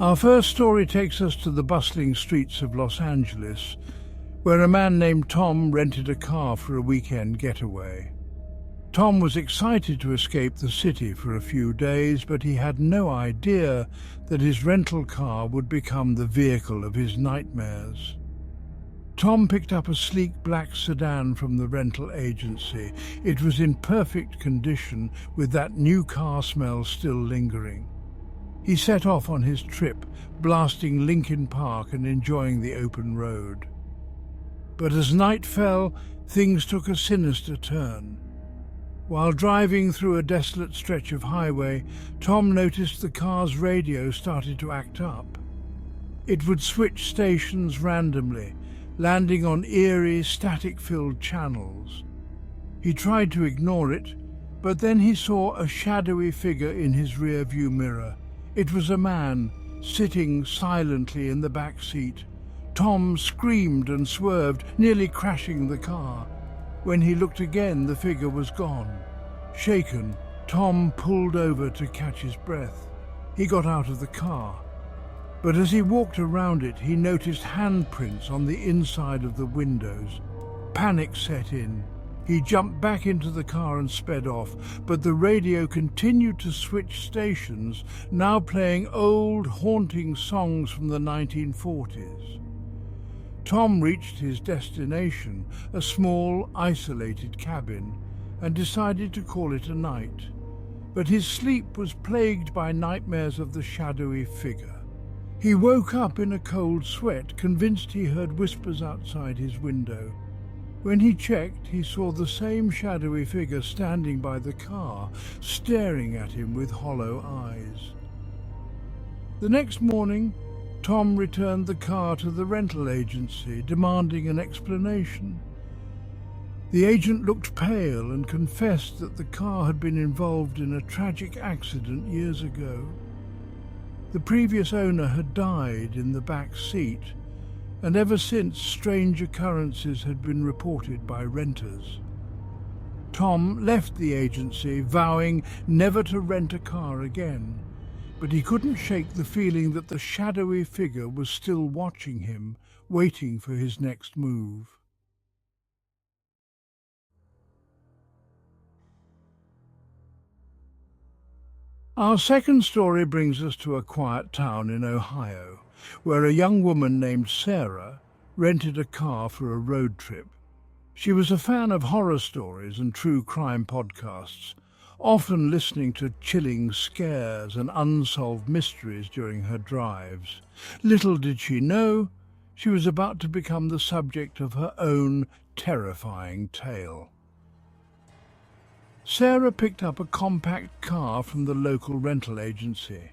Our first story takes us to the bustling streets of Los Angeles, where a man named Tom rented a car for a weekend getaway. Tom was excited to escape the city for a few days, but he had no idea that his rental car would become the vehicle of his nightmares. Tom picked up a sleek black sedan from the rental agency. It was in perfect condition, with that new car smell still lingering. He set off on his trip, blasting Linkin Park and enjoying the open road. But as night fell, things took a sinister turn. While driving through a desolate stretch of highway, Tom noticed the car's radio started to act up. It would switch stations randomly, landing on eerie, static-filled channels. He tried to ignore it, but then he saw a shadowy figure in his rear-view mirror. It was a man, sitting silently in the back seat. Tom screamed and swerved, nearly crashing the car. When he looked again, the figure was gone. Shaken, Tom pulled over to catch his breath. He got out of the car, but as he walked around it, he noticed handprints on the inside of the windows. Panic set in. He jumped back into the car and sped off, but the radio continued to switch stations, now playing old, haunting songs from the 1940s. Tom reached his destination, a small, isolated cabin, and decided to call it a night. But his sleep was plagued by nightmares of the shadowy figure. He woke up in a cold sweat, convinced he heard whispers outside his window. When he checked, he saw the same shadowy figure standing by the car, staring at him with hollow eyes. The next morning, Tom returned the car to the rental agency, demanding an explanation. The agent looked pale and confessed that the car had been involved in a tragic accident years ago. The previous owner had died in the back seat, and ever since strange occurrences had been reported by renters. Tom left the agency, vowing never to rent a car again, but he couldn't shake the feeling that the shadowy figure was still watching him, waiting for his next move. Our second story brings us to a quiet town in Ohio, where a young woman named Sarah rented a car for a road trip. She was a fan of horror stories and true crime podcasts, often listening to chilling scares and unsolved mysteries during her drives. Little did she know, she was about to become the subject of her own terrifying tale. Sarah picked up a compact car from the local rental agency.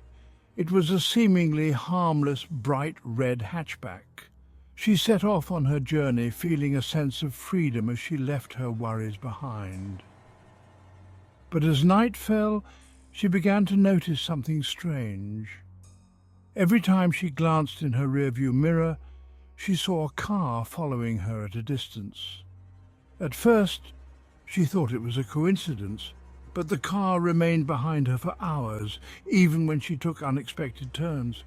It was a seemingly harmless, bright red hatchback. She set off on her journey, feeling a sense of freedom as she left her worries behind. But as night fell, she began to notice something strange. Every time she glanced in her rearview mirror, she saw a car following her at a distance. At first, she thought it was a coincidence, but the car remained behind her for hours, even when she took unexpected turns.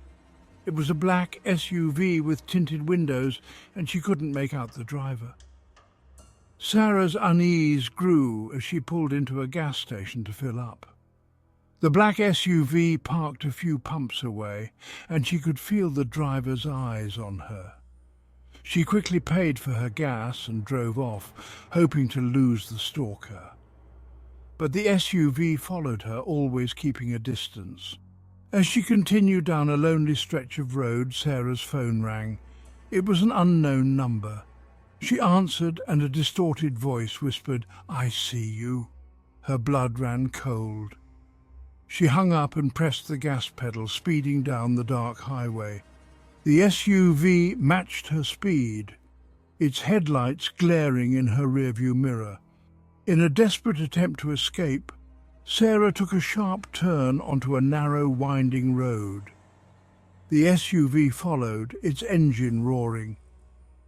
It was a black SUV with tinted windows, and she couldn't make out the driver. Sarah's unease grew as she pulled into a gas station to fill up. The black SUV parked a few pumps away, and she could feel the driver's eyes on her. She quickly paid for her gas and drove off, hoping to lose the stalker. But the SUV followed her, always keeping a distance. As she continued down a lonely stretch of road, Sarah's phone rang. It was an unknown number. She answered, and a distorted voice whispered, "I see you." Her blood ran cold. She hung up and pressed the gas pedal, speeding down the dark highway. The SUV matched her speed, its headlights glaring in her rearview mirror. In a desperate attempt to escape, Sarah took a sharp turn onto a narrow, winding road. The SUV followed, its engine roaring.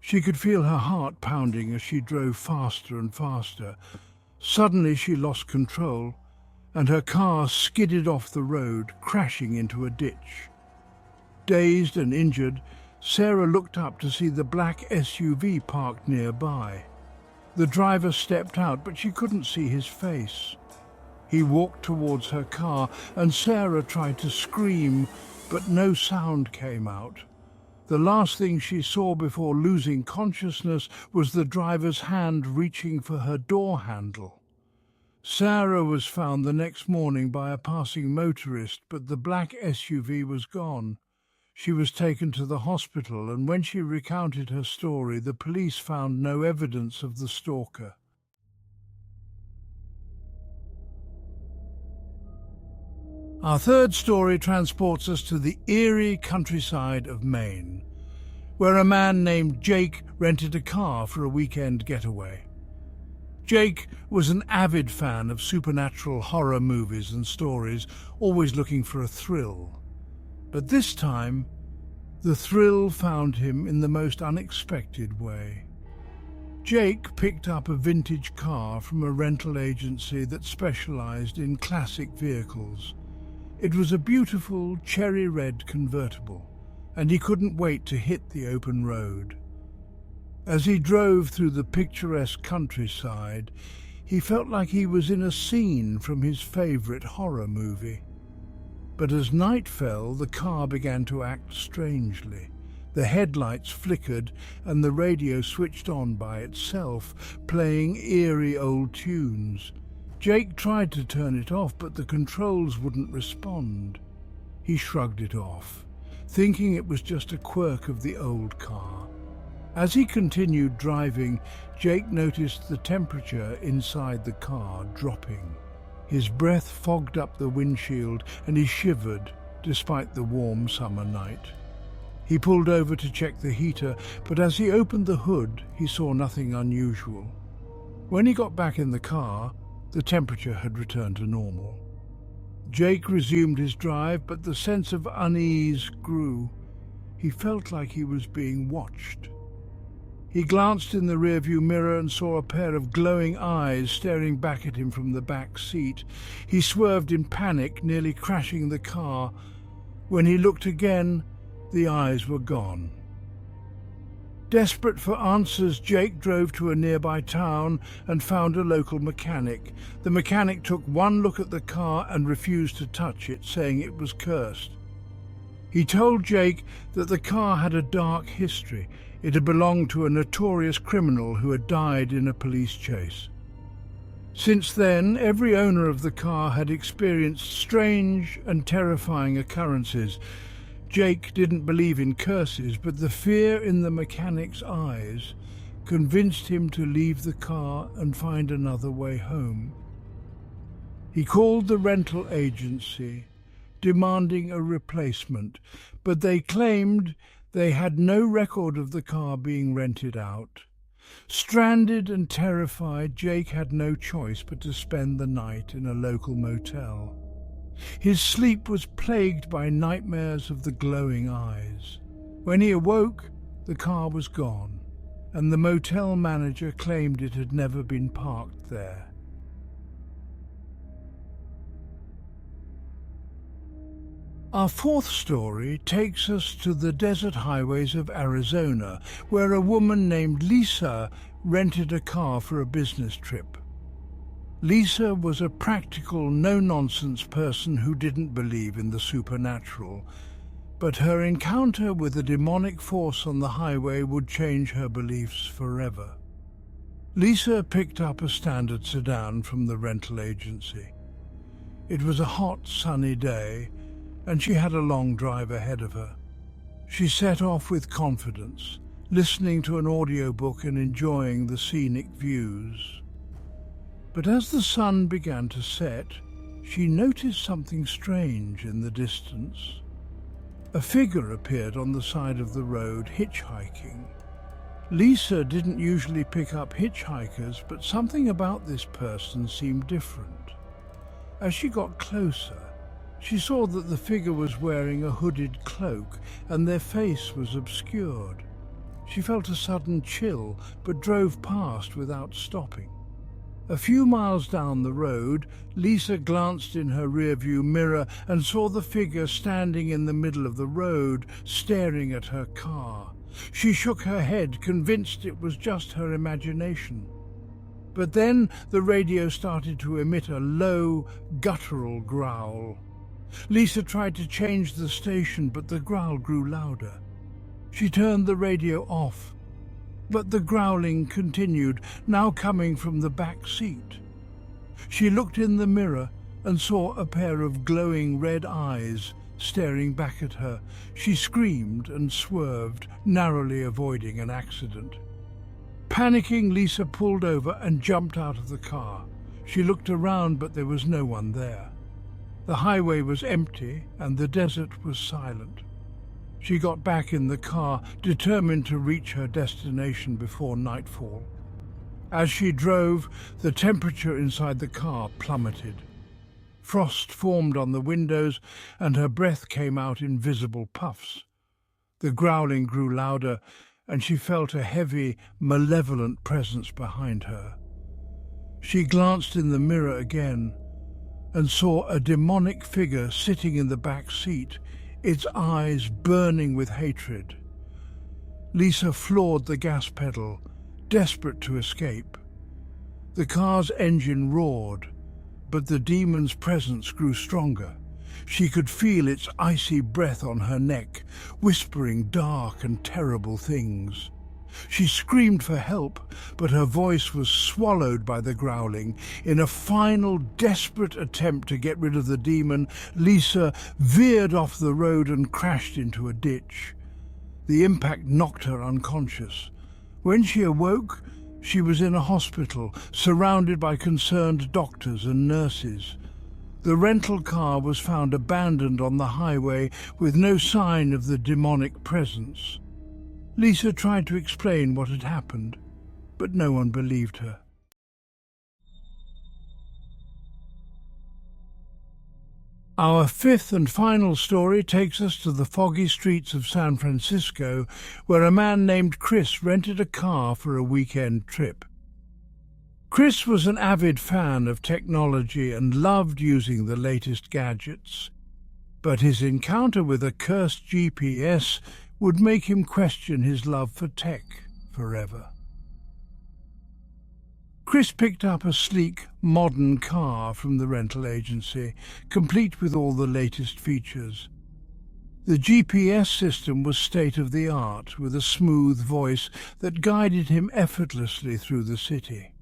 She could feel her heart pounding as she drove faster and faster. Suddenly she lost control, and her car skidded off the road, crashing into a ditch. Dazed and injured, Sarah looked up to see the black SUV parked nearby. The driver stepped out, but she couldn't see his face. He walked towards her car, and Sarah tried to scream, but no sound came out. The last thing she saw before losing consciousness was the driver's hand reaching for her door handle. Sarah was found the next morning by a passing motorist, but the black SUV was gone. She was taken to the hospital, and when she recounted her story, the police found no evidence of the stalker. Our third story transports us to the eerie countryside of Maine, where a man named Jake rented a car for a weekend getaway. Jake was an avid fan of supernatural horror movies and stories, always looking for a thrill. But this time, the thrill found him in the most unexpected way. Jake picked up a vintage car from a rental agency that specialized in classic vehicles. It was a beautiful cherry-red convertible, and he couldn't wait to hit the open road. As he drove through the picturesque countryside, he felt like he was in a scene from his favorite horror movie. But as night fell, the car began to act strangely. The headlights flickered and the radio switched on by itself, playing eerie old tunes. Jake tried to turn it off, but the controls wouldn't respond. He shrugged it off, thinking it was just a quirk of the old car. As he continued driving, Jake noticed the temperature inside the car dropping. His breath fogged up the windshield and he shivered despite the warm summer night. He pulled over to check the heater, but as he opened the hood, he saw nothing unusual. When he got back in the car, the temperature had returned to normal. Jake resumed his drive, but the sense of unease grew. He felt like he was being watched. He glanced in the rearview mirror and saw a pair of glowing eyes staring back at him from the back seat. He swerved in panic, nearly crashing the car. When he looked again, the eyes were gone. Desperate for answers, Jake drove to a nearby town and found a local mechanic. The mechanic took one look at the car and refused to touch it, saying it was cursed. He told Jake that the car had a dark history. It had belonged to a notorious criminal who had died in a police chase. Since then, every owner of the car had experienced strange and terrifying occurrences. Jake didn't believe in curses, but the fear in the mechanic's eyes convinced him to leave the car and find another way home. He called the rental agency, demanding a replacement, but they claimed they had no record of the car being rented out. Stranded and terrified, Jake had no choice but to spend the night in a local motel. His sleep was plagued by nightmares of the glowing eyes. When he awoke, the car was gone, and the motel manager claimed it had never been parked there. Our fourth story takes us to the desert highways of Arizona, where a woman named Lisa rented a car for a business trip. Lisa was a practical, no-nonsense person who didn't believe in the supernatural, but her encounter with a demonic force on the highway would change her beliefs forever. Lisa picked up a standard sedan from the rental agency. It was a hot, sunny day, and she had a long drive ahead of her. She set off with confidence, listening to an audiobook and enjoying the scenic views. But as the sun began to set, she noticed something strange in the distance. A figure appeared on the side of the road, hitchhiking. Lisa didn't usually pick up hitchhikers, but something about this person seemed different. As she got closer, she saw that the figure was wearing a hooded cloak and their face was obscured. She felt a sudden chill, but drove past without stopping. A few miles down the road, Lisa glanced in her rearview mirror and saw the figure standing in the middle of the road, staring at her car. She shook her head, convinced it was just her imagination. But then the radio started to emit a low, guttural growl. Lisa tried to change the station, but the growl grew louder. She turned the radio off, but the growling continued, now coming from the back seat. She looked in the mirror and saw a pair of glowing red eyes staring back at her. She screamed and swerved, narrowly avoiding an accident. Panicking, Lisa pulled over and jumped out of the car. She looked around, but there was no one there. The highway was empty and the desert was silent. She got back in the car, determined to reach her destination before nightfall. As she drove, the temperature inside the car plummeted. Frost formed on the windows and her breath came out in visible puffs. The growling grew louder and she felt a heavy, malevolent presence behind her. She glanced in the mirror again and saw a demonic figure sitting in the back seat, its eyes burning with hatred. Lisa floored the gas pedal, desperate to escape. The car's engine roared, but the demon's presence grew stronger. She could feel its icy breath on her neck, whispering dark and terrible things. She screamed for help, but her voice was swallowed by the growling. In a final, desperate attempt to get rid of the demon, Lisa veered off the road and crashed into a ditch. The impact knocked her unconscious. When she awoke, she was in a hospital, surrounded by concerned doctors and nurses. The rental car was found abandoned on the highway with no sign of the demonic presence. Lisa tried to explain what had happened, but no one believed her. Our fifth and final story takes us to the foggy streets of San Francisco, where a man named Chris rented a car for a weekend trip. Chris was an avid fan of technology and loved using the latest gadgets, but his encounter with a cursed GPS would make him question his love for tech forever. Chris picked up a sleek, modern car from the rental agency, complete with all the latest features. The GPS system was state-of-the-art, with a smooth voice that guided him effortlessly through the city.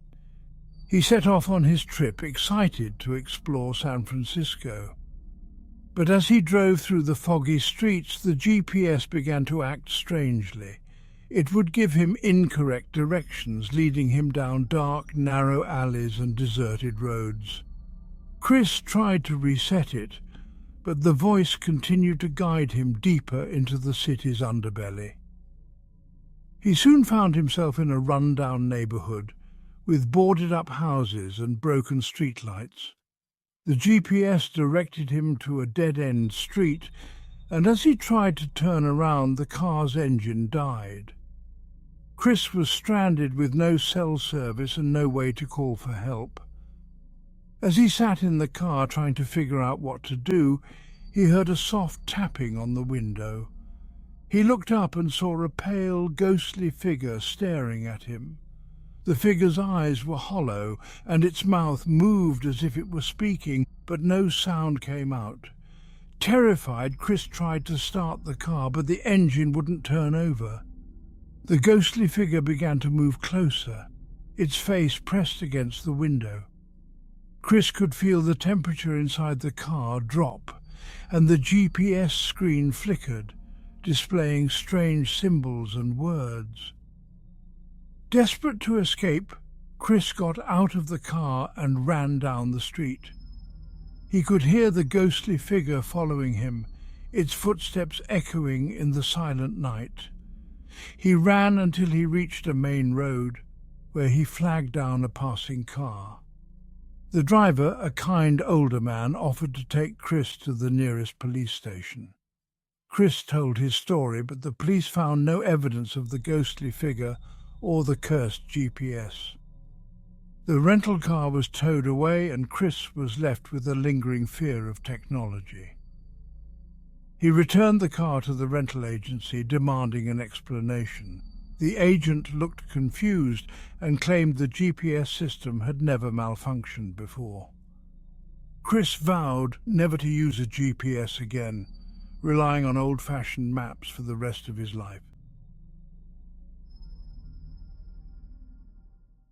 He set off on his trip, excited to explore San Francisco. But as he drove through the foggy streets, the GPS began to act strangely. It would give him incorrect directions, leading him down dark, narrow alleys and deserted roads. Chris tried to reset it, but the voice continued to guide him deeper into the city's underbelly. He soon found himself in a run-down neighborhood, with boarded-up houses and broken streetlights. The GPS directed him to a dead-end street, and as he tried to turn around, the car's engine died. Chris was stranded with no cell service and no way to call for help. As he sat in the car trying to figure out what to do, he heard a soft tapping on the window. He looked up and saw a pale, ghostly figure staring at him. The figure's eyes were hollow, and its mouth moved as if it were speaking, but no sound came out. Terrified, Chris tried to start the car, but the engine wouldn't turn over. The ghostly figure began to move closer, its face pressed against the window. Chris could feel the temperature inside the car drop, and the GPS screen flickered, displaying strange symbols and words. Desperate to escape, Chris got out of the car and ran down the street. He could hear the ghostly figure following him, its footsteps echoing in the silent night. He ran until he reached a main road, where he flagged down a passing car. The driver, a kind older man, offered to take Chris to the nearest police station. Chris told his story, but the police found no evidence of the ghostly figure or the cursed GPS. The rental car was towed away and Chris was left with a lingering fear of technology. He returned the car to the rental agency, demanding an explanation. The agent looked confused and claimed the GPS system had never malfunctioned before. Chris vowed never to use a GPS again, relying on old-fashioned maps for the rest of his life.